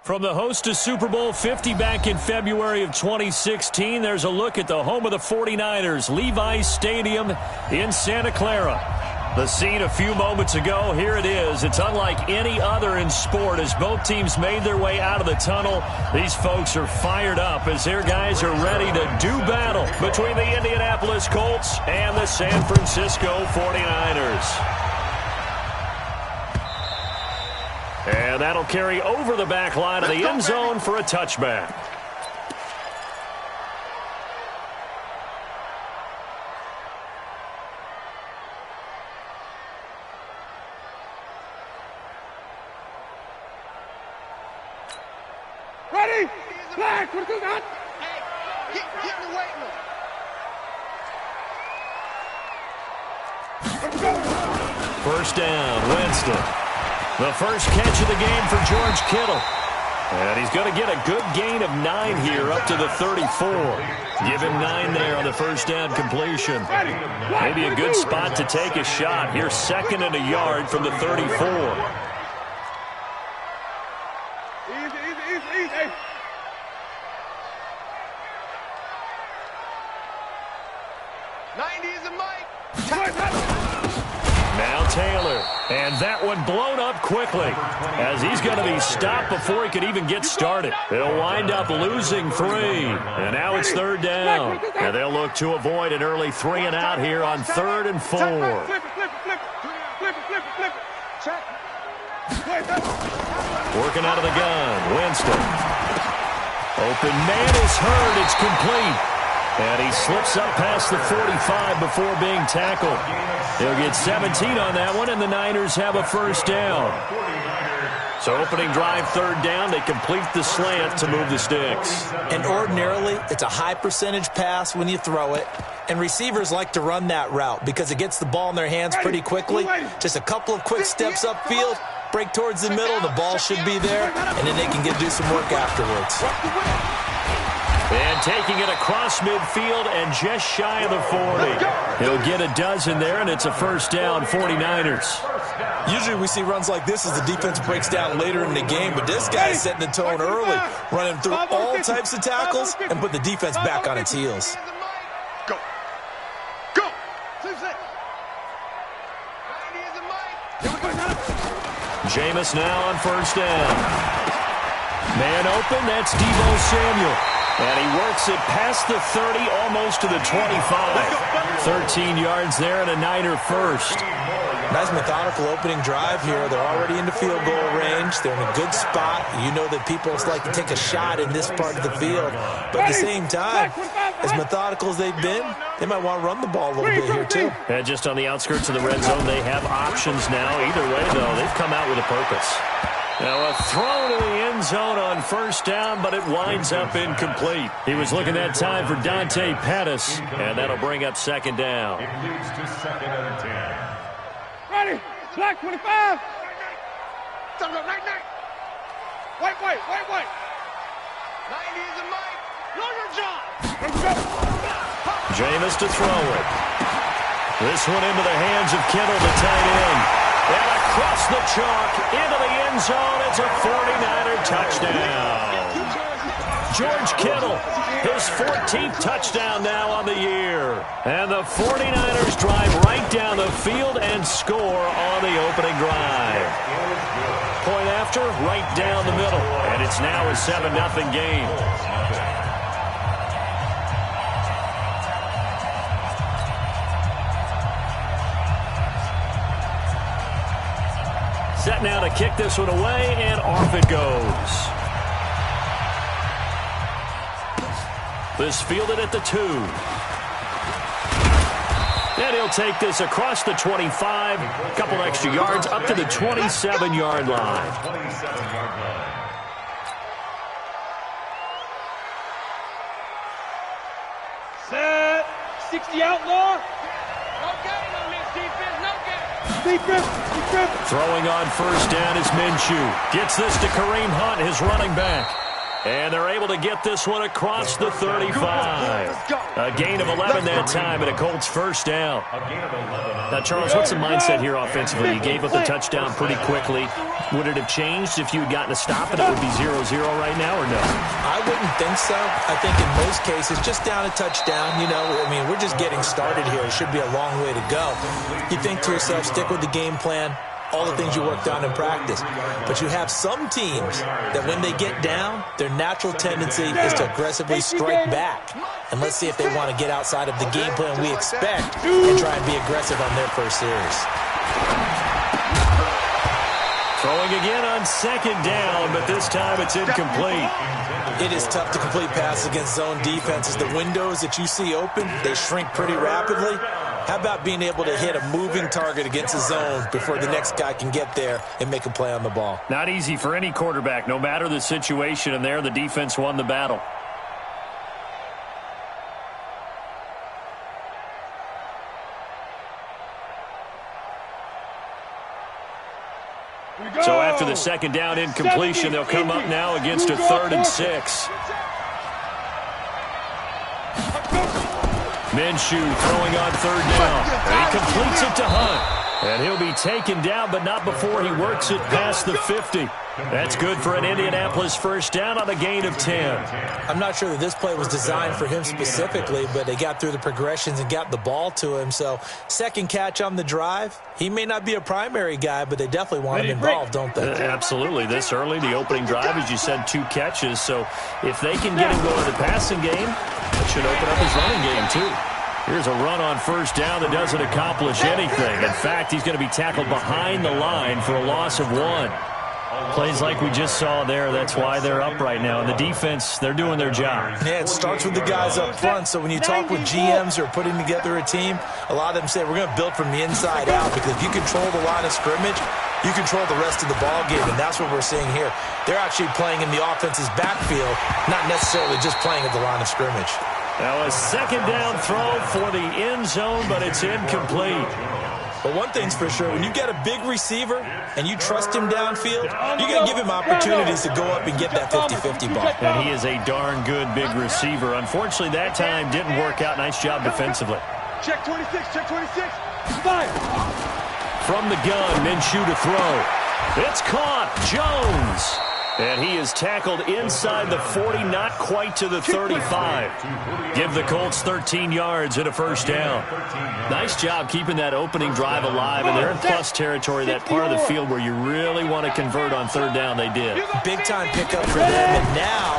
From the host to Super Bowl 50 back in February of 2016, there's a look at the home of the 49ers, Levi's Stadium in Santa Clara. The scene a few moments ago, here it is. It's unlike any other in sport as both teams made their way out of the tunnel. These folks are fired up as their guys are ready to do battle between the Indianapolis Colts and the San Francisco 49ers. And that'll carry over the back line of the end zone for a touchback. Ready? Black, what you got? Hey, get me waiting. First down, Winston. The first catch of the game for George Kittle. And he's going to get a good gain of 9 here up to the 34. Give him 9 there on the first down completion. Maybe a good spot to take a shot. Here's 2nd and a yard from the 34. Easy. '90s and Mike. Now Taylor, and that one blown up quickly as he's going to be stopped before he could even get started. They'll wind up losing 3, and now it's 3rd down. And they'll look to avoid an early 3 and out here on 3rd and 4. Working out of the gun, Winston. Open man is hurt, it's complete. And he slips up past the 45 before being tackled. He'll get 17 on that one, and the Niners have a first down. So opening drive, 3rd down, they complete the slant to move the sticks. And ordinarily, it's a high percentage pass when you throw it. And receivers like to run that route because it gets the ball in their hands pretty quickly. Just a couple of quick steps upfield, break towards the middle, the ball should be there, and then they can do some work afterwards. And taking it across midfield and just shy of the 40. He'll get a dozen there, and it's a first down, 49ers. Usually we see runs like this as the defense breaks down later in the game, but this guy's setting the tone early, running through all types of tackles and put the defense back on its heels. Go. Jameis now on first down. Man open, that's Deebo Samuel. And he works it past the 30, almost to the 25. 13 yards there and a Niner first. Nice methodical opening drive here. They're already into field goal range. They're in a good spot. You know that people like to take a shot in this part of the field. But at the same time, as methodical as they've been, they might want to run the ball a little bit here too. And just on the outskirts of the red zone, they have options now. Either way, though, they've come out with a purpose. Now a throw to the end zone on first down, but it winds up incomplete. He was looking that time for Dante Pettis, and that'll bring up 2nd down. It leads to 2nd and 10. Ready? Black 25. Wait. 90s and Mike. Lawyer John. Jameis to throw it. This one into the hands of Kittle, the tight end. And across the chalk, into the end zone, it's a 49er touchdown. George Kittle, his 14th touchdown now on the year. And the 49ers drive right down the field and score on the opening drive. Point after, right down the middle. And it's now a 7-0 game. Set now to kick this one away, and off it goes. This fielded at the 2. And he'll take this across the 25, a couple extra yards up to the 27-yard line. Set. 60 outlaw. No gain on this defense. No gain. Defense. Throwing on first down is Minshew. Gets this to Kareem Hunt, his running back. And they're able to get this one across the 35. A gain of 11 that time, and a Colts first down. Now, Charles, what's the mindset here offensively? You gave up the touchdown pretty quickly. Would it have changed if you had gotten a stop and it would be 0-0 right now, or no? I wouldn't think so. I think in most cases, just down a touchdown, we're just getting started here. It should be a long way to go. You think to yourself, stick with the game plan, all the things you worked on in practice. But you have some teams that when they get down, their natural tendency is to aggressively strike back. And let's see if they want to get outside of the game plan we expect and try and be aggressive on their first series. Throwing again on second down, but this time it's incomplete. It is tough to complete passes against zone defenses. The windows that you see open, they shrink pretty rapidly. How about being able to hit a moving target against a zone before the next guy can get there and make a play on the ball? Not easy for any quarterback, no matter the situation, and there the defense won the battle. So after the second down incompletion, they'll come up now against a 3rd and 6. Minshew throwing on 3rd down. And he completes it to Hunt. And he'll be taken down, but not before he works it past the 50. That's good for an Indianapolis first down on a gain of 10. I'm not sure that this play was designed for him specifically, but they got through the progressions and got the ball to him. So second catch on the drive. He may not be a primary guy, but they definitely want him involved, don't they? Absolutely. This early, the opening drive, as you said, 2 catches. So if they can get him going in the passing game, it should open up his running game too. Here's a run on first down that doesn't accomplish anything. In fact, he's going to be tackled behind the line for a loss of 1. Plays like we just saw there, that's why they're up right now. And the defense, they're doing their job. Yeah, it starts with the guys up front. So when you talk with GMs who are putting together a team, a lot of them say we're going to build from the inside out, because if you control the line of scrimmage, you control the rest of the ball game, and that's what we're seeing here. They're actually playing in the offense's backfield, not necessarily just playing at the line of scrimmage. Now a second down throw for the end zone, but it's incomplete. But one thing's for sure, when you get a big receiver and you trust him downfield, you're going to give him opportunities to go up and get that 50-50 ball. And he is a darn good big receiver. Unfortunately, that time didn't work out. Nice job defensively. Check 26, check 26. Fire. From the gun, Minshew to throw. It's caught. Jones. And he is tackled inside the 40, not quite to the 35. Give the Colts 13 yards and a first down. Nice job keeping that opening drive alive, and they're in plus territory, that part of the field where you really want to convert on 3rd down. They did. Big-time pickup for them, and now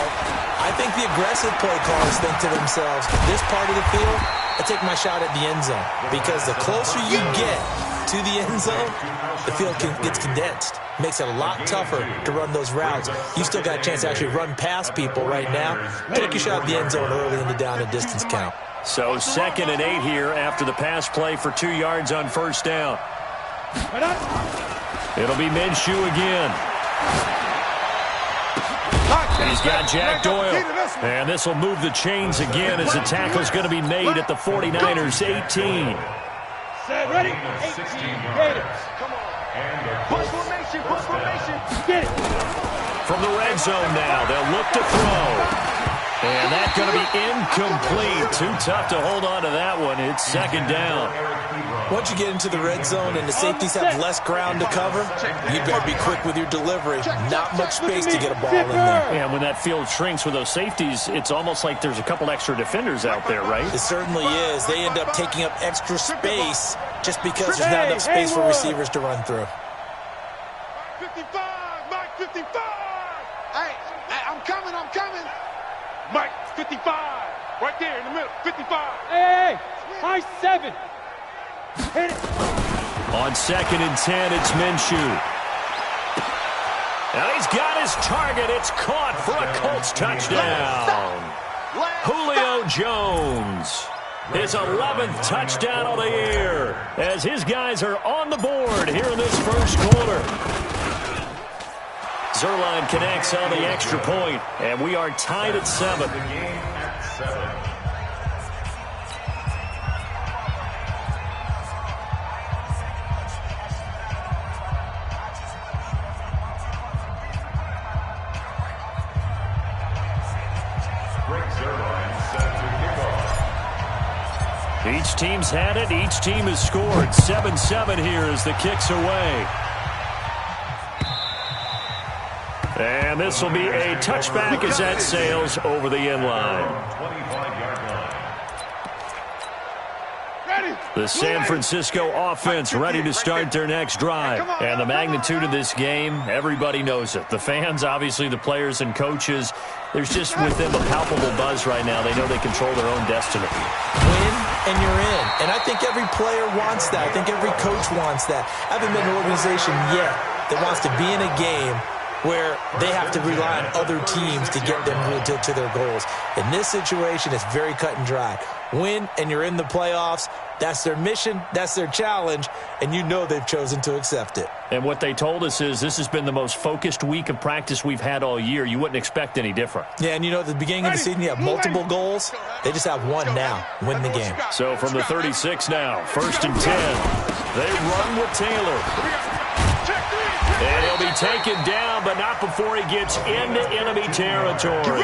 I think the aggressive play callers think to themselves, this part of the field, I take my shot at the end zone, because the closer you get to the end zone, the field gets condensed. Makes it a lot tougher to run those routes. You still got a chance to actually run past people right now. Take your shot at the end zone early in the down and distance count. So 2nd and 8 here after the pass play for 2 yards on first down. It'll be Minshew again. He's got Jack Doyle. And this will move the chains again as the tackle's going to be made at the 49ers 18. Set, ready? 18 Raiders. Come on. Push formation, push formation. Get it. From the red zone now, they'll look to throw. And that's going to be incomplete. Too tough to hold on to that one. It's 2nd down. Once you get into the red zone and the safeties have less ground to cover, you better be quick with your delivery. Not much space to get a ball in there. And when that field shrinks with those safeties, it's almost like there's a couple extra defenders out there, right? It certainly is. They end up taking up extra space just because there's not enough space for receivers to run through. 55, Mike 55. Hey, I'm coming. Mike 55, right there in the middle, 55. Hey, high 7. Hit it. On 2nd and 10, it's Minshew. And he's got his target. It's caught for a Colts touchdown. Julio Jones. His 11th touchdown of the year as his guys are on the board here in this first quarter. Zerline connects on the extra point, and we are tied at 7. Each team's had it. Each team has scored. 7-7 here as the kick's away. And this will be a touchback as that sails over the end line. The San Francisco offense ready to start their next drive. And the magnitude of this game, everybody knows it. The fans, obviously the players and coaches, there's just with them a palpable buzz right now. They know they control their own destiny. Win and you're in. And I think every player wants that. I think every coach wants that. I haven't been in an organization yet that wants to be in a game where they have to rely on other teams to get them to their goals. In this situation, it's very cut and dry. Win, and you're in the playoffs. That's their mission. That's their challenge. And you know they've chosen to accept it. And what they told us is this has been the most focused week of practice we've had all year. You wouldn't expect any different. Yeah, and you know, at the beginning of the season, you have multiple goals. They just have one now. Win the game. So from the 36 now, 1st and 10. They run with Taylor. And he'll be taken down, but not before he gets into enemy territory.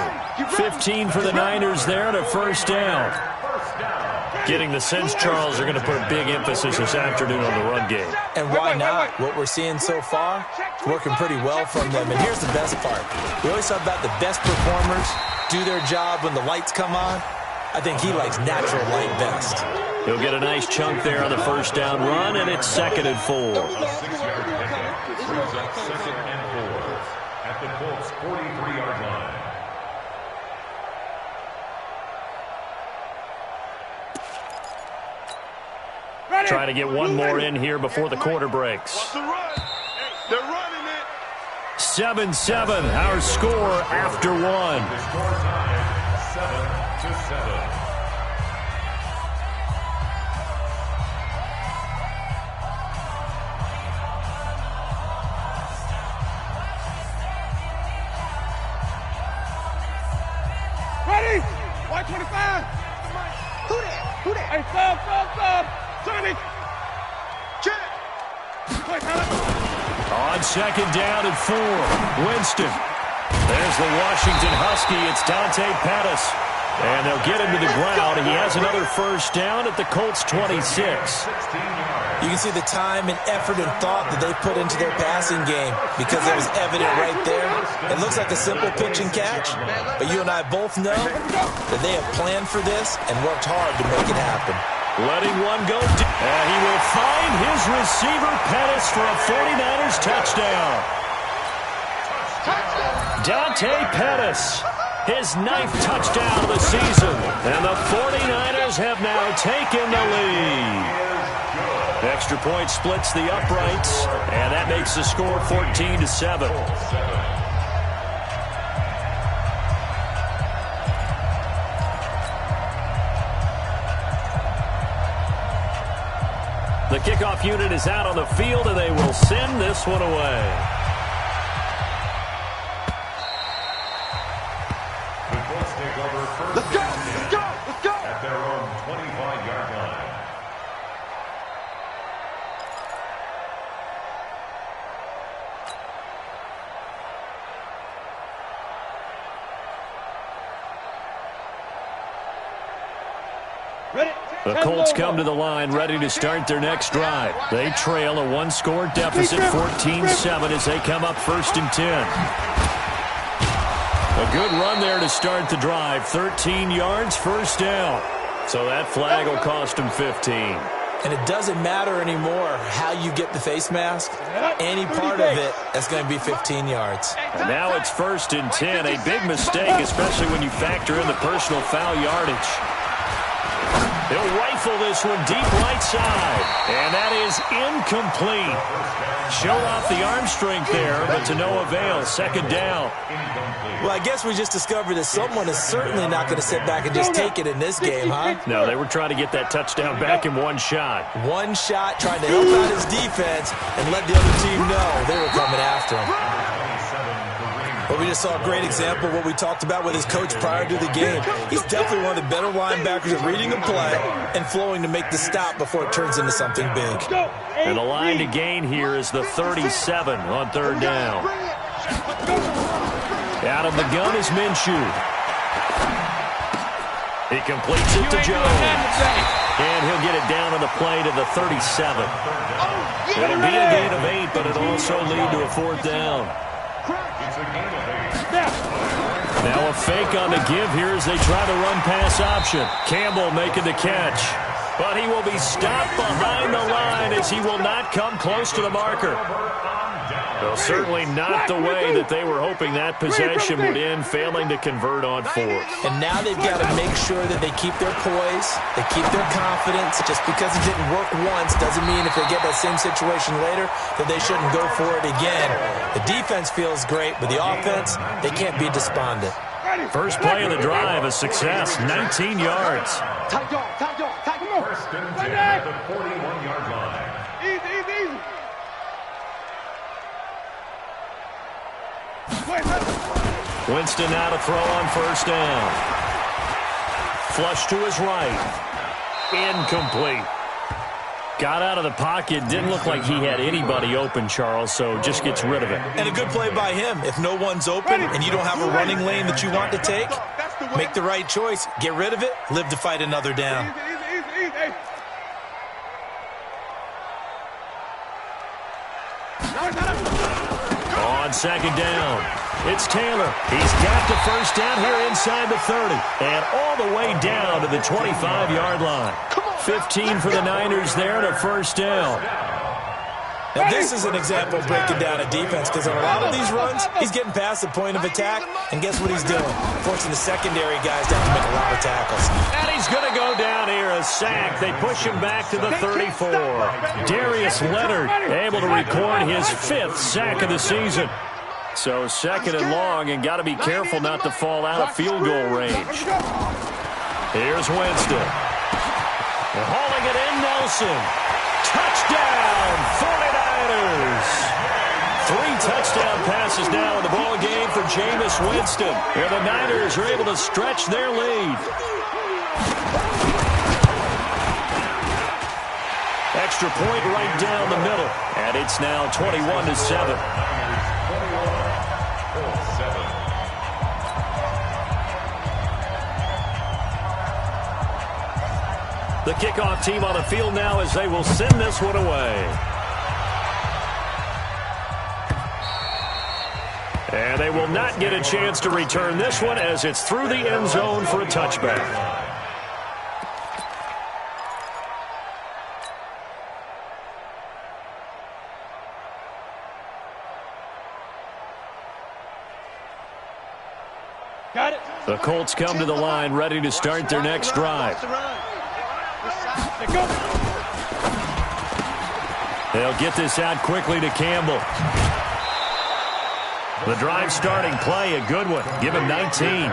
15 for the Niners there and a first down. Getting the sense, Charles, are going to put a big emphasis this afternoon on the run game. And why not? What we're seeing so far, it's working pretty well from them. And here's the best part. We always talk about the best performers do their job when the lights come on. I think he likes natural light best. He'll get a nice chunk there on the first down run, and it's 2nd and 4. At the Colts' 43-yard line. Trying to get one more in here before the quarter breaks. 7-7, our score after one. The score time, 7-7. Ready? 125. Who that? Hey, sub. Johnny. Check. On 2nd down and 4, Winston. There's the Washington Husky. It's Dante Pettis. And they'll get him to the ground. He has another first down at the Colts 26. You can see the time and effort and thought that they put into their passing game because it was evident right there. It looks like a simple pitch and catch, but you and I both know that they have planned for this and worked hard to make it happen. Letting one go, and he will find his receiver, Pettis, for a 49ers touchdown. Dante Pettis, his 9th touchdown of the season, and the 49ers have now taken the lead. Extra point splits the uprights, and that makes the score 14-7. The kickoff unit is out on the field, and they will send this one away. The Colts take over first. Let's go. At their own 25-yard line. The Colts come to the line ready to start their next drive. They trail a one-score deficit, 14-7, as they come up 1st and 10. A good run there to start the drive. 13 yards, first down. So that flag will cost them 15. And it doesn't matter anymore how you get the face mask. Any part of it is going to be 15 yards. And now it's 1st and 10. A big mistake, especially when you factor in the personal foul yardage. He'll rifle this one deep right side. And that is incomplete. Showed off the arm strength there, but to no avail. 2nd down. Well, I guess we just discovered that someone is certainly not going to sit back and just take it in this game, huh? No, they were trying to get that touchdown back in one shot. One shot, trying to help out his defense and let the other team know they were coming after him. Well, we just saw a great example of what we talked about with his coach prior to the game. He's definitely one of the better linebackers at reading a play and flowing to make the stop before it turns into something big. And the line to gain here is the 37 on 3rd down. Out of the gun is Minshew. He completes it to Jones. And he'll get it down on the play to the 37. It'll be a gain of 8, but it'll also lead to a 4th down. Now a fake on the give here as they try the run-pass option. Campbell making the catch. But he will be stopped behind the line as he will not come close to the marker. Well, certainly not the way that they were hoping that possession would end, failing to convert on 4th. And now they've got to make sure that they keep their poise, they keep their confidence. Just because it didn't work once doesn't mean if they get that same situation later that they shouldn't go for it again. The defense feels great, but the offense, they can't be despondent. First play of the drive, a success, 19 yards. First and 10 at the 41-yard line. Easy. Winston now to throw on 1st down. Flush to his right. Incomplete. Got out of the pocket. Didn't look like he had anybody open, Charles, so just gets rid of it. And a good play by him. If no one's open and you don't have a running lane that you want to take, make the right choice. Get rid of it. Live to fight another down. Easy. On 2nd down, it's Taylor. He's got the 1st down here inside the 30 and all the way down to the 25-yard line. 15 for the Niners there to 1st down. Now, this is an example of breaking down a defense because on a lot of these runs, he's getting past the point of attack, and guess what he's doing? Forcing the secondary guys down to make a lot of tackles. And he's going to go down here, a sack. They push him back to the 34. Darius Leonard able to record his 5th sack of the season. So 2nd and long, and got to be careful not to fall out of field goal range. Here's Winston. Hauling it in, Nelson. Touchdown, 49ers. 3 touchdown passes now in the ball game for Jameis Winston. And the Niners are able to stretch their lead. Extra point right down the middle. And it's now 21-7. The kickoff team on the field now as they will send this one away. And they will not get a chance to return this one as it's through the end zone for a touchback. Got it. The Colts come to the line ready to start their next drive. They'll get this out quickly to Campbell. The drive starting play, a good one. Give him 19.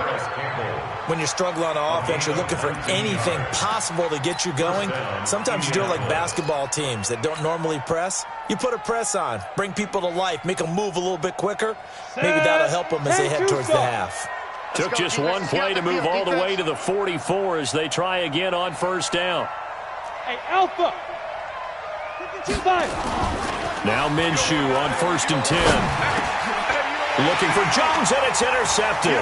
When you struggle on offense, you're looking for anything possible to get you going. Sometimes you do it like basketball teams that don't normally press. You put a press on, bring people to life, make them move a little bit quicker. Maybe that'll help them as they head towards the half. Took just one play to move all the way to the 44 as they try again on 1st down. Hey, Alpha. 5. Now Minshew on 1st and 10. Looking for Jones, and it's intercepted.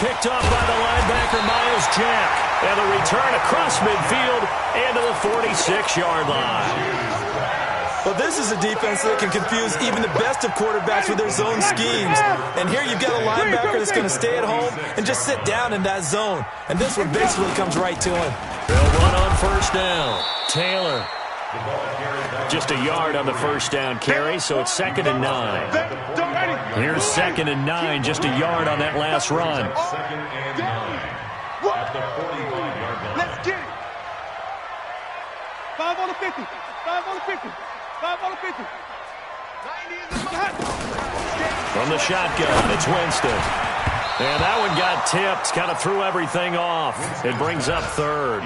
Picked off by the linebacker, Miles Jack. And the return across midfield and to the 46-yard line. Well, this is a defense that can confuse even the best of quarterbacks with their zone schemes. And here you've got a linebacker that's going to stay at home and just sit down in that zone. And this one basically comes right to him. They'll run on 1st down. Taylor. Just a yard on the 1st down carry, so it's 2nd and 9. Here's 2nd and 9, just a yard on that last run. 2nd and 9 at the 45-yard line. Let's get it. 5 on the 50. 5 on the 50. 5 on the 50. 90 is in my hat. From the shotgun, it's Winston. And that one got tipped, kind of threw everything off. It brings up 3rd.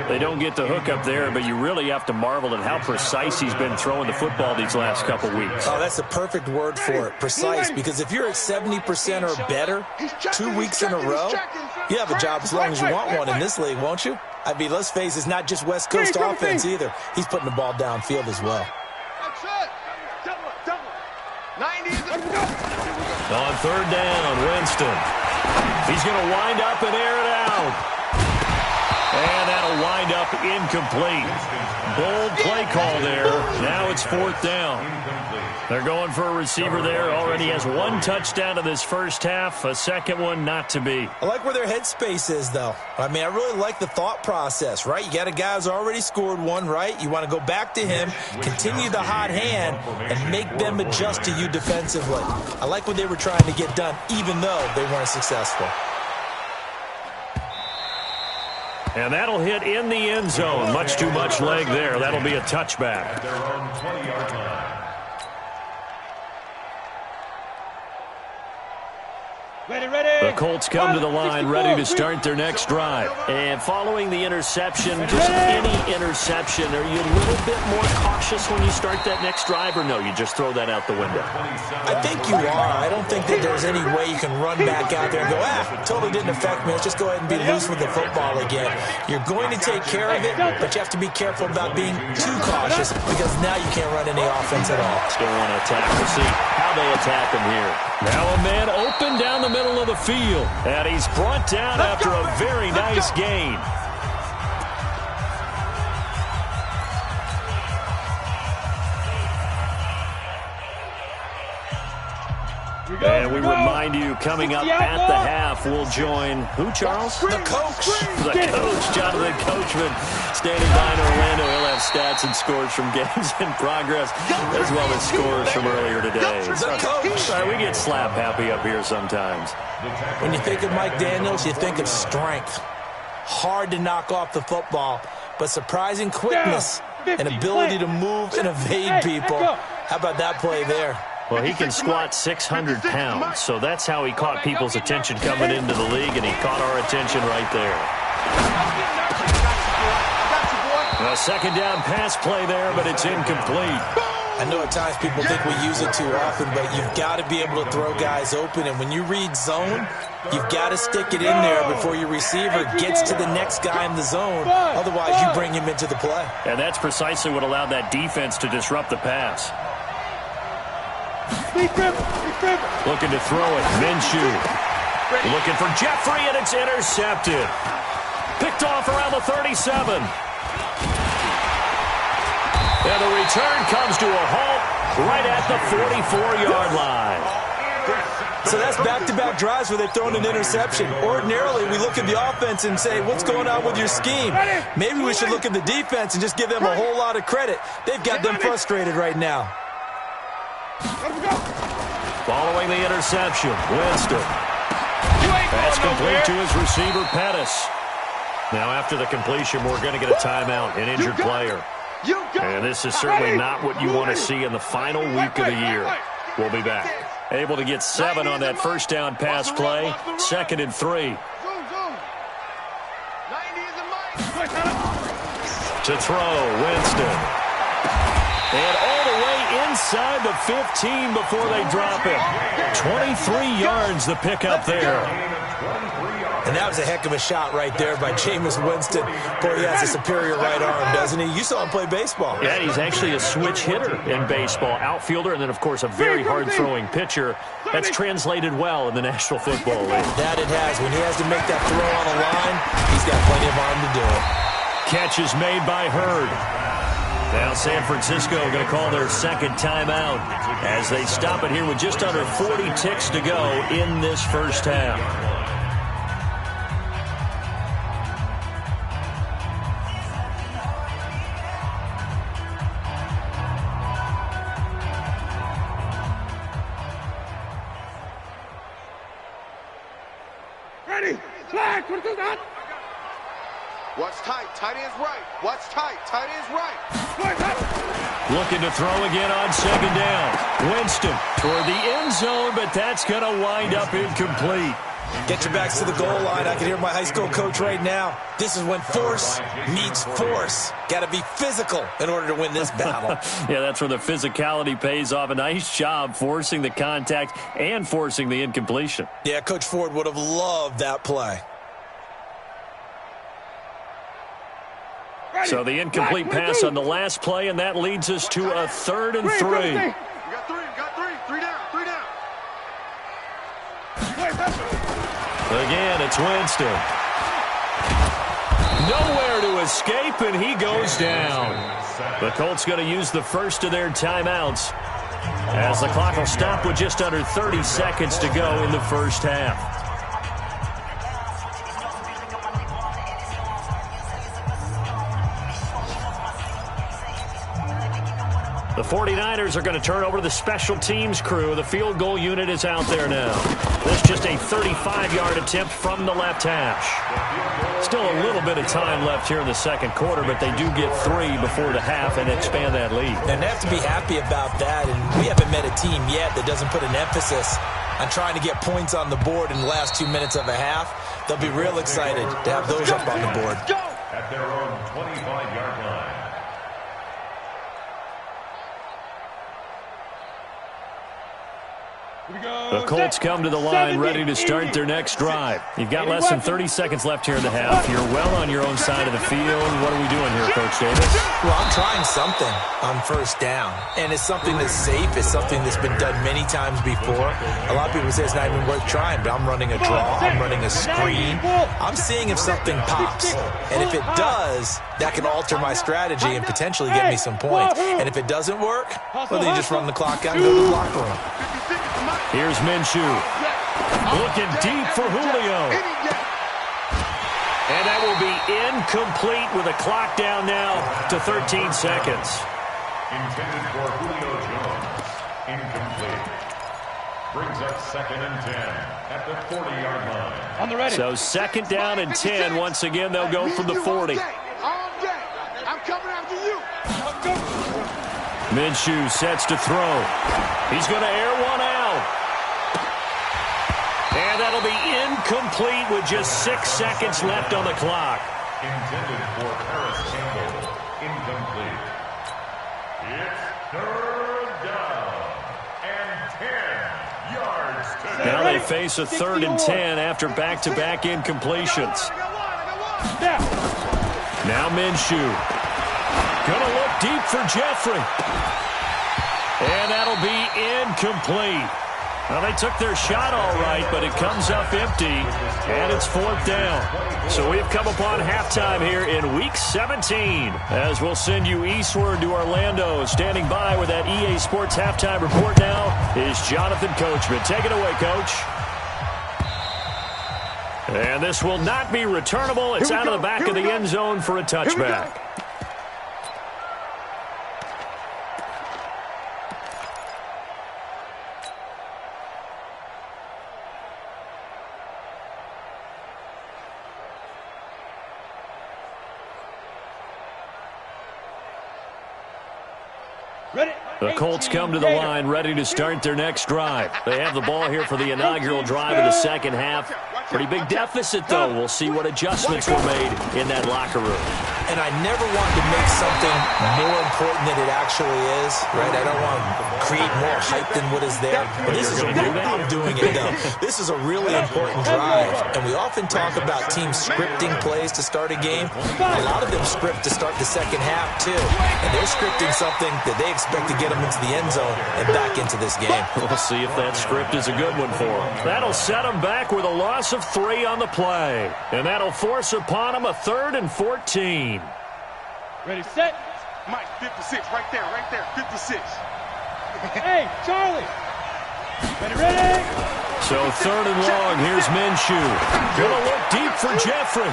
They don't get the hook up there, but you really have to marvel at how precise he's been throwing the football these last couple weeks. Oh, that's the perfect word for it, precise, because if you're at 70% or better 2 weeks in a row, you have a job as long as you want one in this league, won't you? I mean, let's face it, it's not just West Coast offense either. He's putting the ball downfield as well. That's it. Double. 90 is in my hat. On 3rd down, Winston. He's going to wind up and air it out. And that'll wind up incomplete. Bold play call there. Now it's 4th down. They're going for a receiver there. Already has 1 touchdown in this first half. A second one not to be. I like where their headspace is, though. I mean, I really like the thought process, right? You got a guy who's already scored one, right? You want to go back to him, continue the hot hand, and make them adjust to you defensively. I like what they were trying to get done, even though they weren't successful. And that'll hit in the end zone. Much too much leg there. That'll be a touchback. At their own 20-yard line. The Colts come to the line ready to start their next drive. And following the interception, just any interception, are you a little bit more cautious when you start that next drive, or no, you just throw that out the window? I think you are. I don't think that there's any way you can run back out there and go, totally didn't affect me. Let's just go ahead and be loose with the football again. You're going to take care of it, but you have to be careful about being too cautious because now you can't run any offense at all. Still want to attack. We'll see how they attack him here. Now a man open down the middle of the field, and he's brought down after a very nice gain. And we remind you, coming up at the half, we'll join who, Charles? The coach. The coach, Jonathan Coachman, standing by in Orlando. He'll have stats and scores from games in progress, as well as scores from earlier today. The coach. Sorry, we get slap happy up here sometimes. When you think of Mike Daniels, you think of strength. Hard to knock off the football, but surprising quickness and ability to move and evade people. How about that play there? Well, he can squat 600 pounds, so that's how he caught people's attention coming into the league, and he caught our attention right there. A second down pass play there, but it's incomplete. I know at times people think we use it too often, but you've got to be able to throw guys open, and when you read zone, you've got to stick it in there before your receiver gets to the next guy in the zone. Otherwise, you bring him into the play. And that's precisely what allowed that defense to disrupt the pass. Looking to throw it. Minshew. Looking for Jeffrey, and it's intercepted. Picked off around the 37. And the return comes to a halt right at the 44-yard line. So that's back-to-back drives where they've thrown an interception. Ordinarily, we look at the offense and say, what's going on with your scheme? Maybe we should look at the defense and just give them a whole lot of credit. They've got them frustrated right now. Following the interception, Winston. Pass complete to his receiver, Pettis. Now after the completion, we're going to get a timeout, an injured player. And this is certainly not what you want to see in the final week of the year. We'll be back. Able to get 7 on that first down pass play. 2nd and 3. To throw, Winston. And all the way inside the 15 before they drop it. 23 yards the pickup there. And that was a heck of a shot right there by Jameis Winston. Boy, he has a superior right arm, doesn't he? You saw him play baseball. Yeah, he's actually a switch hitter in baseball. Outfielder, and then, of course, a very hard-throwing pitcher. That's translated well in the National Football League. That it has. When he has to make that throw on the line, he's got plenty of arm to do it. Catch is made by Hurd. Now San Francisco going to call their second timeout as they stop it here with just under 40 ticks to go in this first half. Ready? Flag! What is that? Watch tight. Tight end's right. Watch tight. Tight end's right. Looking to throw again on second down. Winston toward the end zone, but that's going to wind up incomplete. Get your backs to the goal line. I can hear my high school coach right now. This is when force meets force. Got to be physical in order to win this battle. Yeah, that's where the physicality pays off. A nice job forcing the contact and forcing the incompletion. Yeah, Coach Ford would have loved that play. So the incomplete pass on the last play, and that leads us to a 3rd and 3. You got three. You got three. 3 down. 3 down. Again, it's Winston. Nowhere to escape, and he goes down. The Colts going to use the first of their timeouts, as the clock will stop with just under 30 seconds to go in the first half. The 49ers are going to turn over to the special teams crew. The field goal unit is out there now. This is just a 35-yard attempt from the left hash. Still a little bit of time left here in the second quarter, but they do get 3 before the half and expand that lead. And they have to be happy about that. And we haven't met a team yet that doesn't put an emphasis on trying to get points on the board in the last 2 minutes of a half. They'll be real excited to have those up on the board. At their own 25-yard line. The Colts come to the line ready to start their next drive. You've got less than 30 seconds left here in the half. You're well on your own side of the field. What are we doing here, Coach Davis? Well, I'm trying something on first down. And it's something that's safe. It's something that's been done many times before. A lot of people say it's not even worth trying, but I'm running a draw. I'm running a screen. I'm seeing if something pops. And if it does, that can alter my strategy and potentially get me some points. And if it doesn't work, well, then you just run the clock out and go to the locker room. Here's Minshew. Looking deep for Julio. And that will be incomplete with a clock down now to 13 seconds. Intended for Julio Jones. Incomplete. Brings up 2nd and 10 at the 40-yard line. On the ready. So 2nd down and 10. Once again, they'll go from the 40. I'm coming after you. Minshew sets to throw. He's going to air one out. And that'll be incomplete with just 6 seconds left on the clock. Intended for Paris Campbell. Incomplete. It's 3rd down and 10 yards to Now they face a 3rd and 10 after back-to-back incompletions. Now Minshew. Gonna look deep for Jeffrey. And that'll be incomplete. Well, they took their shot all right, but it comes up empty, and it's 4th down. So we've come upon halftime here in Week 17, as we'll send you eastward to Orlando. Standing by with that EA Sports halftime report now is Jonathan Coachman. Take it away, Coach. And this will not be returnable. It's out of the back of the end zone for a touchback. The Colts come to the line ready to start their next drive. They have the ball here for the inaugural drive of the second half. Pretty big deficit, though. We'll see what adjustments were made in that locker room. And I never want to make something more important than it actually is, right? I don't want to create more hype than what is there. But this is a real, I'm doing it, though. This is a really important drive. And we often talk about teams scripting plays to start a game. A lot of them script to start the second half, too. And they're scripting something that they expect to get them into the end zone and back into this game. We'll see if that script is a good one for them. That'll set them back with a loss of 3 on the play. And that'll force upon them a 3rd and 14. Ready, set. Mike, 56, right there, 56. Hey, Charlie. Ready. So 3rd and long, here's Minshew. Gonna look deep for Jeffrey.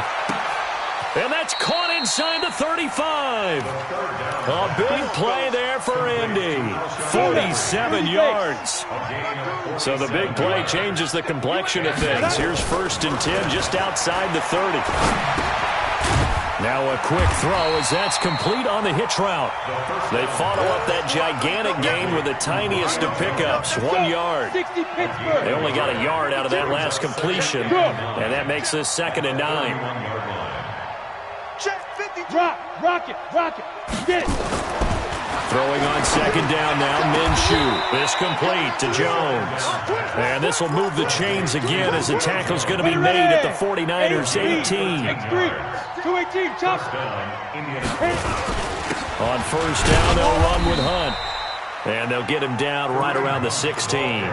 And that's caught inside the 35. A big play there for Indy. 47 yards. So the big play changes the complexion of things. Here's 1st and 10 just outside the 30. Now a quick throw as that's complete on the hitch route. They follow up that gigantic gain with the tiniest of pickups, 1 yard. They only got a yard out of that last completion, and that makes this 2nd and 9. Rock it. Get it. Throwing on 2nd down now, Minshew. This complete to Jones. And this will move the chains again as the tackle's going to be made at the 49ers' 18. 218, chop. On 1st down, they'll run with Hunt. And they'll get him down right around the 16.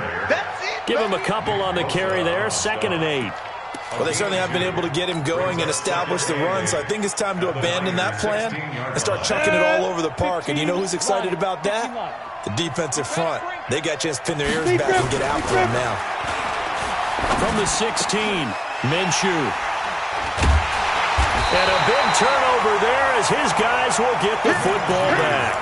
Give him a couple on the carry there, 2nd and 8. Well, they certainly have been able to get him going and establish the run, so I think it's time to abandon that plan and start chucking it all over the park. And you know who's excited about that? The defensive front. They got a chance to pin their ears back and get after him now. From the 16, Minshew. And a big turnover there as his guys will get the football back.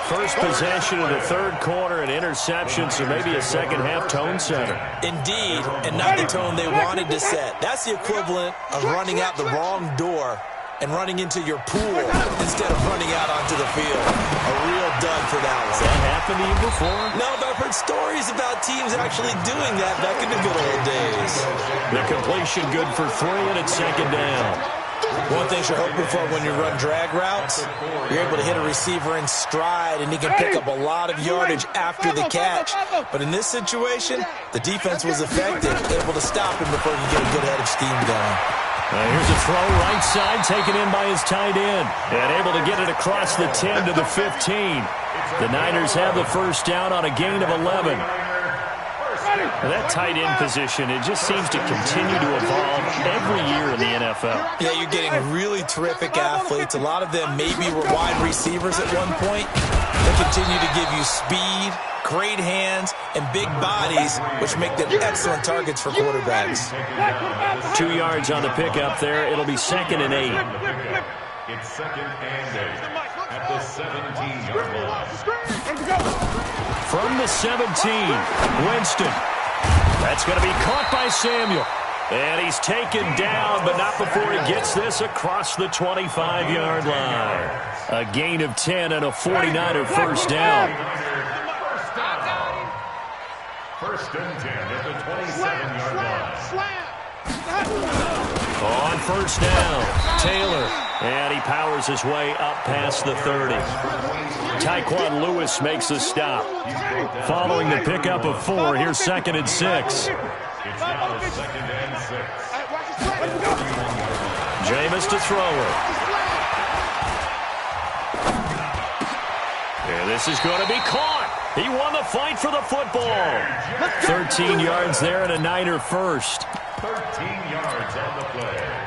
First possession of the third quarter, an interception, so maybe a second-half tone setter. Indeed, and not the tone they wanted to set. That's the equivalent of running out the wrong door and running into your pool instead of running out onto the field. A real dud for that one. Has that happened to you before? No, but I've heard stories about teams actually doing that back in the good old days. The completion good for 3, and it's second down. One thing you're hoping for when you run drag routes, you're able to hit a receiver in stride, and he can pick up a lot of yardage after the catch. But in this situation, the defense was effective, able to stop him before he could get a good head of steam going. Here's a throw right side, taken in by his tight end, and able to get it across the 10 to the 15. The Niners have the first down on a gain of 11. That tight end position, it just seems to continue to evolve every year in the NFL. Yeah, you're getting really terrific athletes. A lot of them maybe were wide receivers at one point. They continue to give you speed, great hands, and big bodies, which make them excellent targets for quarterbacks. 2 yards on the pickup there. It'll be second and 8. It's second and 8 at the 17-yard line. From the 17, Winston. That's going to be caught by Samuel. And he's taken down, but not before he gets this across the 25-yard line. A gain of 10 and a 49er first down. First and 10 at the 27-yard line. On first down, Taylor. And he powers his way up past the 30. Tyquan Lewis makes the stop. Following the pickup of 4, here's second and 6. It's now second and 6. Jameis to throw it. And this is going to be caught. He won the fight for the football. 13 yards there and a Niner first. 13 yards on the play.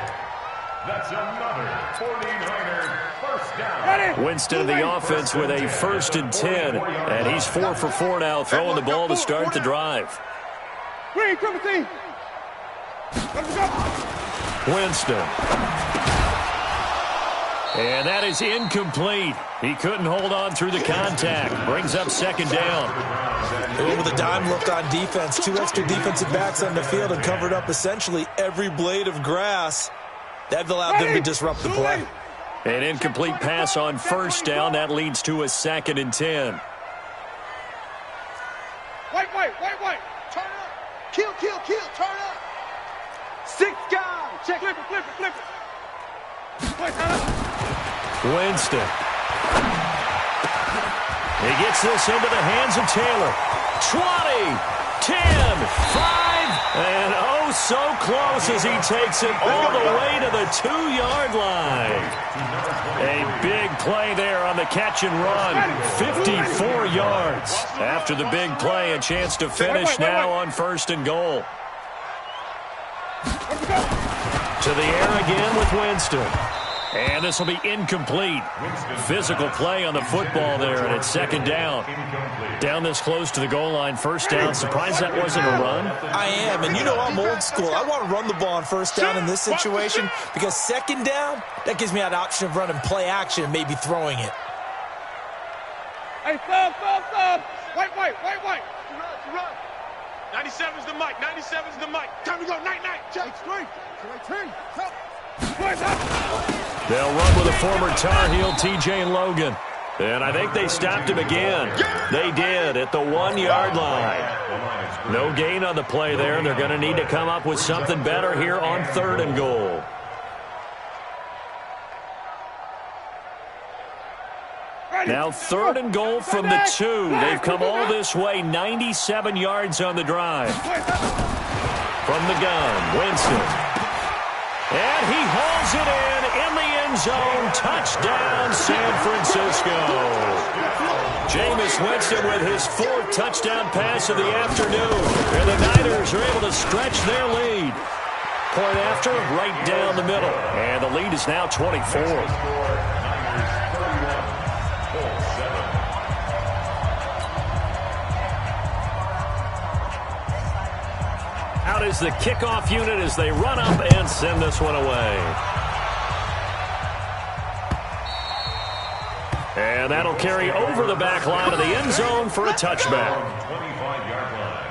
That's another 49er first down. Winston of the offense with a first and 10. And he's 4 for 4 now, throwing the ball to start the drive. Winston. And that is incomplete. He couldn't hold on through the contact. Brings up second down. They went with a dime look on defense. 2 extra defensive backs on the field and covered up essentially every blade of grass. That allowed them to disrupt the play. An incomplete pass on first down. That leads to a second and 10. White. Turn up. Kill. Turn up. 6 guys. Check. Flip it. Winston. He gets this into the hands of Taylor. 20, 10, 5, and oh so close as he takes it all the way to the 2-yard line. A big play there on the catch and run. 54 yards. After the big play, a chance to finish now on first and goal. To the air again with Winston. And this will be incomplete. Physical play on the football there, and it's second down. Down this close to the goal line, first down. Surprised that wasn't a run? I am, and you know I'm old school. I want to run the ball on first down in this situation because second down, that gives me that option of running play action and maybe throwing it. Hey, stop. White. Run. 97's the mic. Time to go. Night. Check. Straight. They'll run with a former Tar Heel, TJ Logan. And I think they stopped him again. They did at the 1-yard line. No gain on the play there. They're going to need to come up with something better here on third and goal. Now third and goal from the 2. They've come all this way, 97 yards on the drive. From the gun, Winston. And he hauls it in the end zone. Touchdown, San Francisco. Jameis Winston with his 4th touchdown pass of the afternoon. And the Niners are able to stretch their lead. point after, right down the middle. And the lead is now 24. Out is the kickoff unit as they run up and send this one away. And that'll carry over the back line of the end zone for a touchback. 25-yard line.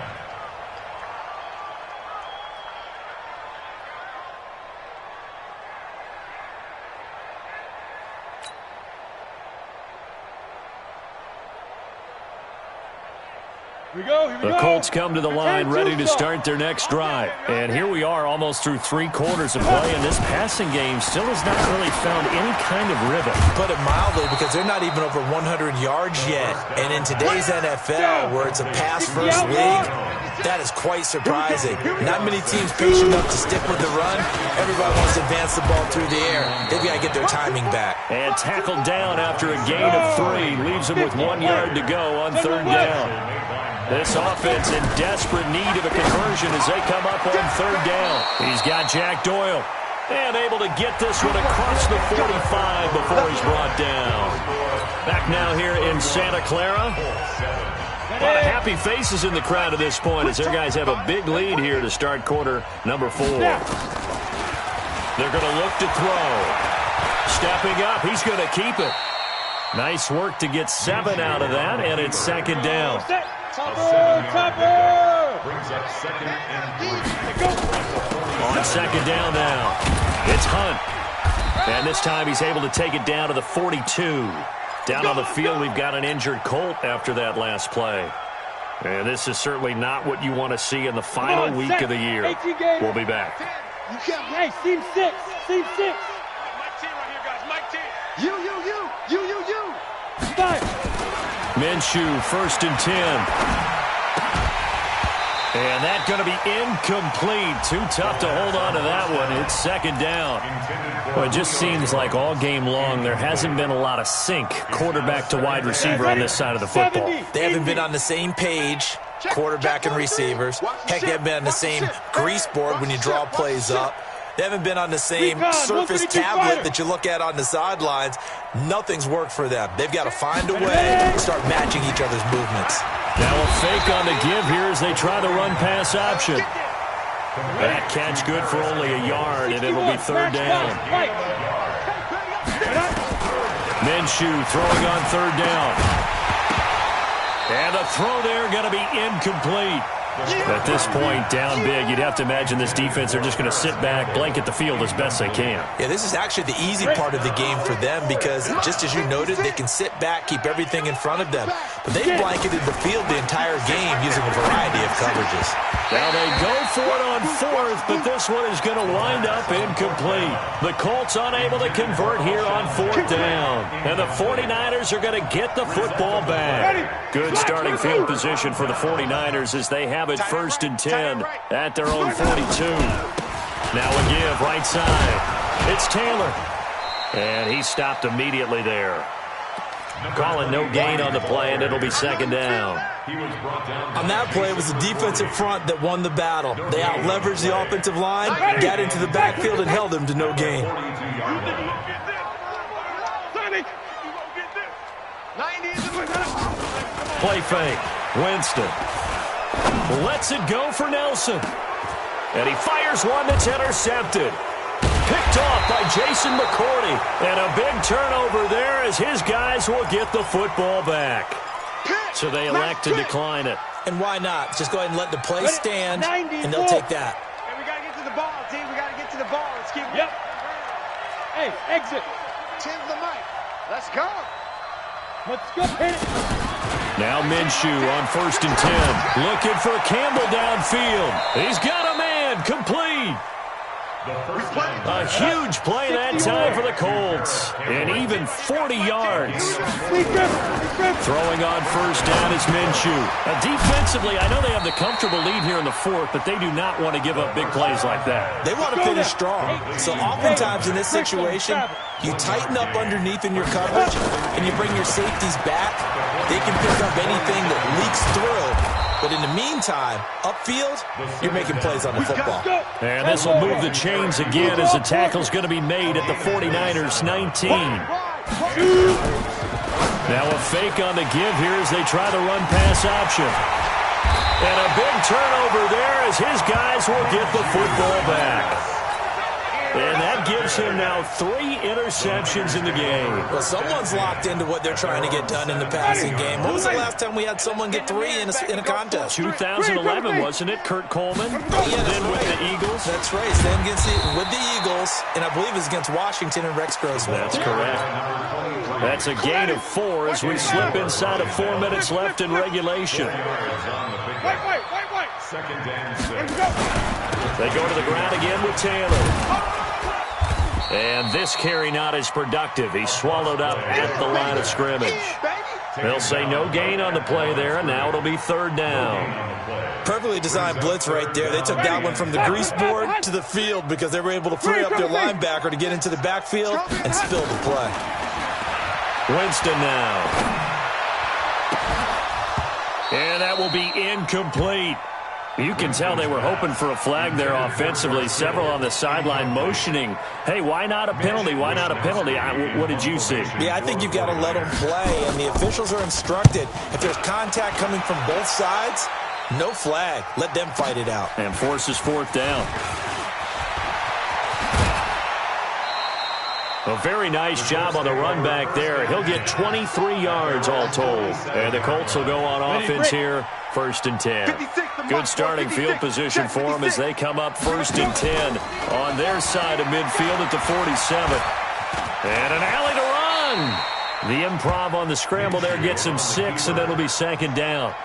The Colts come to the line ready to start their next drive. And here we are almost through 3 quarters of play, and this passing game still has not really found any kind of rhythm. Put it mildly, because they're not even over 100 yards yet. And in today's NFL, where it's a pass-first league, that is quite surprising. Not many teams patient enough to stick with the run. Everybody wants to advance the ball through the air. They've got to get their timing back. And tackled down after a gain of 3. Leaves them with 1 yard to go on 3rd down. This offense in desperate need of a conversion as they come up on 3rd down. He's got Jack Doyle. And able to get this one across the 45 before he's brought down. Back now here in Santa Clara. A lot of happy faces in the crowd at this point as their guys have a big lead here to start quarter number 4. They're going to look to throw. Stepping up, he's going to keep it. Nice work to get 7 out of that, and it's 2nd down. Brings up 2nd and 3. On 2nd down now, it's Hunt. And this time he's able to take it down to the 42. Down on the field, we've got an injured Colt after that last play. And this is certainly not what you want to see in the final week of the year. We'll be back. Hey, team 6. Team 6. Mike T right here, guys. Mike T. You. Start. Minshew, 1st and 10. And that's going to be incomplete. Too tough to hold on to that one. It's 2nd down. Well, it just seems like all game long there hasn't been a lot of sync quarterback to wide receiver on this side of the football. They haven't been on the same page, quarterback and receivers. Heck, they haven't been on the same grease board when you draw plays up. They haven't been on the same Surface tablet that you look at on the sidelines. Nothing's worked for them. They've got to find a way to start matching each other's movements. Now a fake on the give here as they try the run-pass option. That catch good for only a yard, and it'll be 3rd down. Minshew throwing on 3rd down. And the throw there going to be incomplete. At this point, down big, you'd have to imagine this defense are just going to sit back, blanket the field as best they can. Yeah, this is actually the easy part of the game for them because, just as you noted, they can sit back, keep everything in front of them. But they've blanketed the field the entire game using a variety of coverages. Now they go for it on 4th, but this one is going to wind up incomplete. The Colts unable to convert here on 4th down. And the 49ers are going to get the football back. Good starting field position for the 49ers as they have it 1st and 10 at their own 42. Now a give right side. It's Taylor. And he stopped immediately there. Calling no gain on the play, and it'll be 2nd down. On that play, it was the defensive front that won the battle. They out-leveraged the offensive line, got into the backfield, and held them to no gain. Play fake. Winston lets it go for Nelson. And he fires one that's intercepted. Picked off by Jason McCourty. And a big turnover there as his guys will get the football back. So they elect to decline it. And why not? Just go ahead and let the play stand, and they'll take that. And we got to get to the ball, team. We got to get to the ball. Let's keep it. Yep. Hey, exit. Tim the mic. Let's go. Let's go. Hit it. Now Minshew on 1st and 10. Looking for Campbell downfield. He's got a man. Complete. A huge play that time for the Colts. And even 40 yards. Throwing on 1st down is Minshew. Defensively, I know they have the comfortable lead here in the 4th, but they do not want to give up big plays like that. They want to finish strong. So oftentimes in this situation, you tighten up underneath in your coverage, and you bring your safeties back. They can pick up anything that leaks through But in the meantime, upfield, you're making plays on the football. And this will move the chains again as the tackle's going to be made at the 49ers 19. Now a fake on the give here as they try the run-pass option. And a big turnover there as his guys will get the football back. And that gives him now 3 interceptions in the game. Well, someone's locked into what they're trying to get done in the passing game. When was the last time we had someone get 3 in a contest? 2011, wasn't it? Kurt Coleman? Yeah, then with the Eagles? That's right. Then with the Eagles, and I believe it's against Washington and Rex Grossman. That's correct. That's a gain of 4 as we slip inside of 4 minutes left in regulation. Wait. Second and 6. They go to the ground again with Taylor. And this carry not as productive. He's swallowed up at the line of scrimmage. They'll say no gain on the play there, and now it'll be 3rd down. Perfectly designed blitz right there. They took that one from the grease board to the field because they were able to free up their linebacker to get into the backfield and spill the play. Winston now. And that will be incomplete. You can tell they were hoping for a flag there offensively. Several on the sideline motioning, hey, why not a penalty? Why not a penalty? What did you see? Yeah, I think you've got to let them play, and the officials are instructed. If there's contact coming from both sides, no flag. Let them fight it out. And forces 4th down. A very nice job on the run back there. He'll get 23 yards all told. And the Colts will go on offense here, 1st and 10. Good starting field position for them as they come up 1st and 10 on their side of midfield at the 47. And an alley to run. The improv on the scramble there gets him 6, and then it'll be 2nd down.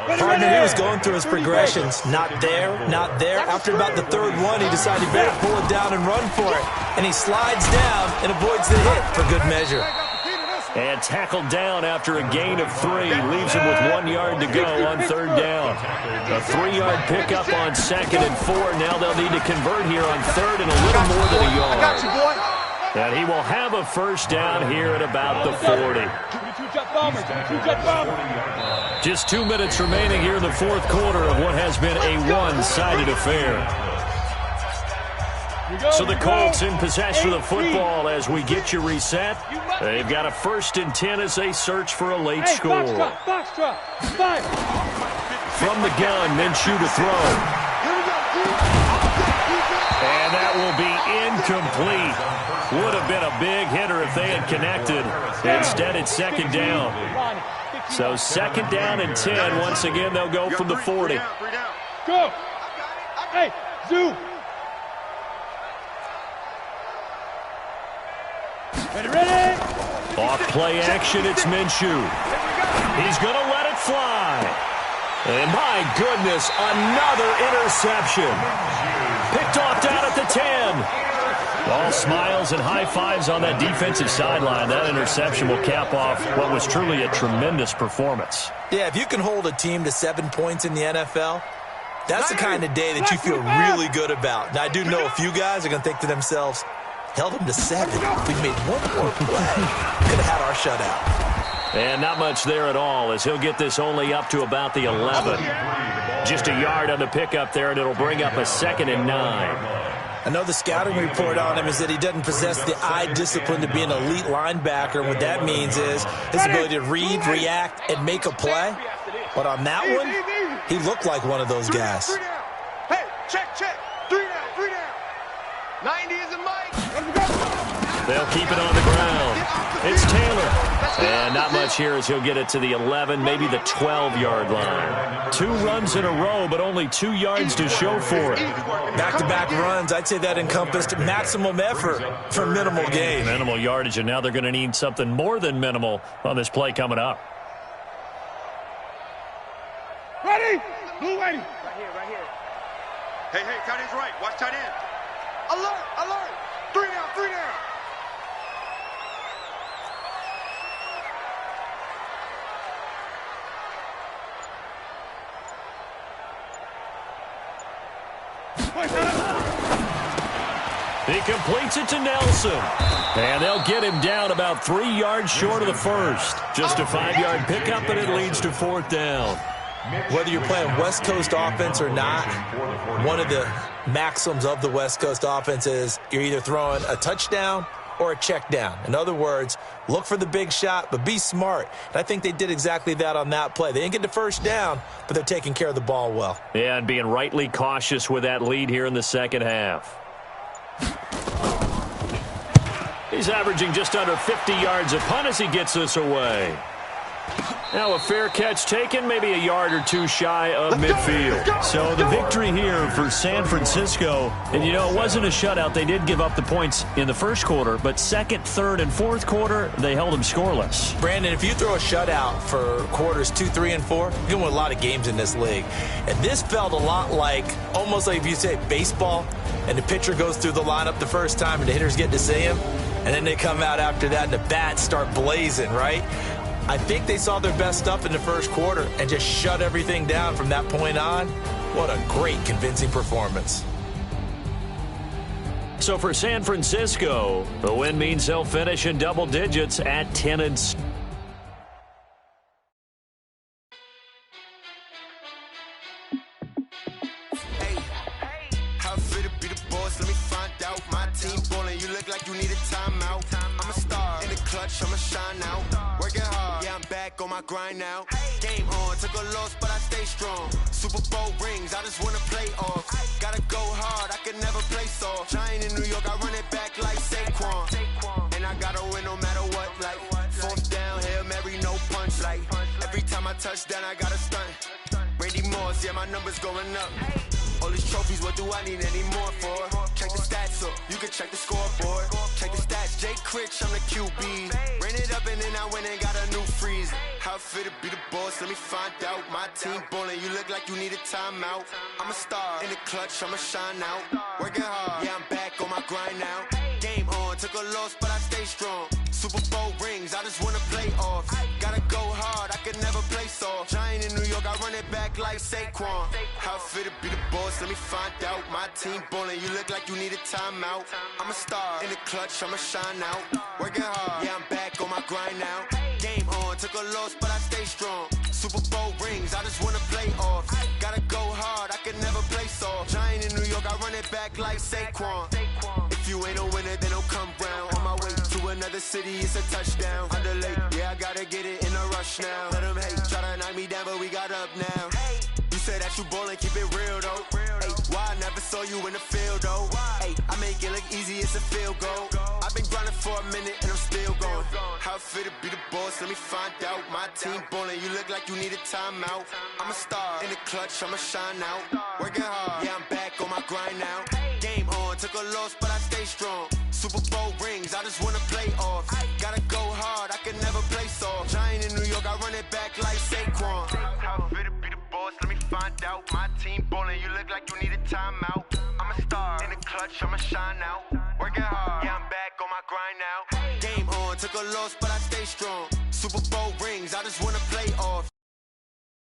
Partner, he was going through his progressions. Not there, not there. After about the 3rd one, he decided he better pull it down and run for it. And he slides down and avoids the hit for good measure. And tackled down after a gain of 3. Leaves him with 1 yard to go on 3rd down. A 3-yard pickup on 2nd and 4. Now they'll need to convert here on 3rd and a little more than a yard. And he will have a 1st down here at about the 40. Just 2 minutes remaining here in the 4th quarter of what has been a one-sided affair. So the Colts in possession of the football as we get you reset. They've got a 1st and 10 as they search for a late score. From the gun, Minshew to throw. And that will be incomplete. Would have been a big hitter if they had connected. Instead, it's 2nd down. So 2nd down and 10. Once again, they'll go from the 40. Go. Hey, Zoo. Ready? Off play action, it's Minshew. He's going to let it fly. And my goodness, another interception. Picked off down at the 10. All smiles and high fives on that defensive sideline. That interception will cap off what was truly a tremendous performance. Yeah, if you can hold a team to 7 points in the NFL, that's the kind of day that you feel really good about. Now, I do know a few guys are going to think to themselves, held them to 7. If we made 1 more play, could have had our shutout. And not much there at all as he'll get this only up to about the 11. Just a yard on the pickup there, and it'll bring up a 2nd and 9. I know the scouting report on him is that he doesn't possess the eye discipline to be an elite linebacker. And what that means is his ability to read, react, and make a play. But on that one, he looked like one of those guys. Hey, check. 3 down. 90 is a Mike. They'll keep it on the ground. It's Taylor. And not much here as he'll get it to the 11, maybe the 12-yard line. 2 runs in a row, but only 2 yards to show for it. Back-to-back runs, I'd say that encompassed maximum effort for minimal gain. Minimal yardage, and now they're going to need something more than minimal on this play coming up. Ready? Blue waiting. Right here. Hey, tight end's right. Watch tight end. Alert. 3 down. He completes it to Nelson. And they'll get him down about 3 yards short of the 1st. Just a 5-yard pickup, and it leads to 4th down. Whether you're playing West Coast offense or not, one of the maxims of the West Coast offense is you're either throwing a touchdown or a check down. In other words, look for the big shot, but be smart. And I think they did exactly that on that play. They didn't get the first down, but they're taking care of the ball well. Yeah, and being rightly cautious with that lead here in the second half. He's averaging just under 50 yards a punt as he gets this away. Now a fair catch taken, maybe a yard or two shy of midfield. So the victory here for San Francisco. And, you know, it wasn't a shutout. They did give up the points in the first quarter, but second, third, and fourth quarter, they held them scoreless. Brandon, if you throw a shutout for quarters 2, 3, and 4, you're going to win a lot of games in this league. And this felt a lot like, almost like if you say baseball, and the pitcher goes through the lineup the first time and the hitters get to see him, and then they come out after that and the bats start blazing, right? I think they saw their best stuff in the first quarter and just shut everything down from that point on. What a great, convincing performance. So for San Francisco, the win means they'll finish in double digits at 10-6. I'ma shine out, working hard, yeah, I'm back on my grind now. Game on, took a loss, but I stay strong. Super Bowl rings, I just wanna play off. Gotta go hard, I can never play soft. Giant in New York, I run it back like Saquon. And I gotta win no matter what, like fourth down, Hail Mary, no punch. Like every time I touch down, I gotta stunt. Brady Moss, yeah, my numbers going up. All these trophies, what do I need any more for? Check the stats up, you can check the scoreboard. Check the stats, Jay Critch, I'm the QB. Ran it up and then I went and got a new freeze. How fit to be the boss, let me find out. My team ballin', you look like you need a timeout. I'm a star, in the clutch, I'ma shine out. Working hard, yeah, I'm back on my grind now. Game on, took a loss, but I stay strong. Super Bowl rings, I just wanna play off. Gotta go hard, I can never play soft. Giant in New York, I run it back like Saquon. How fit to be the boss, let me find out. My team ballin', you look like you need a timeout. I'm a star, in the clutch, I'ma shine out. Working hard, yeah, I'm back on my grind now. Game on, took a loss, but I stay strong. Super Bowl rings, I just wanna play off. Gotta go hard, I can never play soft. Giant in New York, I run it back like Saquon. If you ain't a winner, then don't come round. On my way to another city, it's a touchdown. Underlay, yeah, I gotta get it in a rush now. Let them hate, try to knock me down, but we got up now. You say that you ballin', keep it real though. Hey, why I never saw you in the field though? Hey, I make it look easy, it's a field goal. I've been grinding for a minute and I'm still going. How fit to be the boss, let me find out. My team ballin', you look like you need a timeout. I'm a star, in the clutch, I'ma shine out. Working hard, yeah, I'm back on my grind now. Game on, took a loss, but I stay strong. Super Bowl rings, I just wanna play off. Gotta go hard, I can never play soft. Giant in New York, I run it back like Saquon. How fit to be the boss, let me find out. My team ballin', you look like you need a timeout. I'm a star, in the clutch, I'ma shine out. Working hard, yeah, I'm back on my grind now. Game on, took a loss, but I stay strong. Super Bowl rings, I just wanna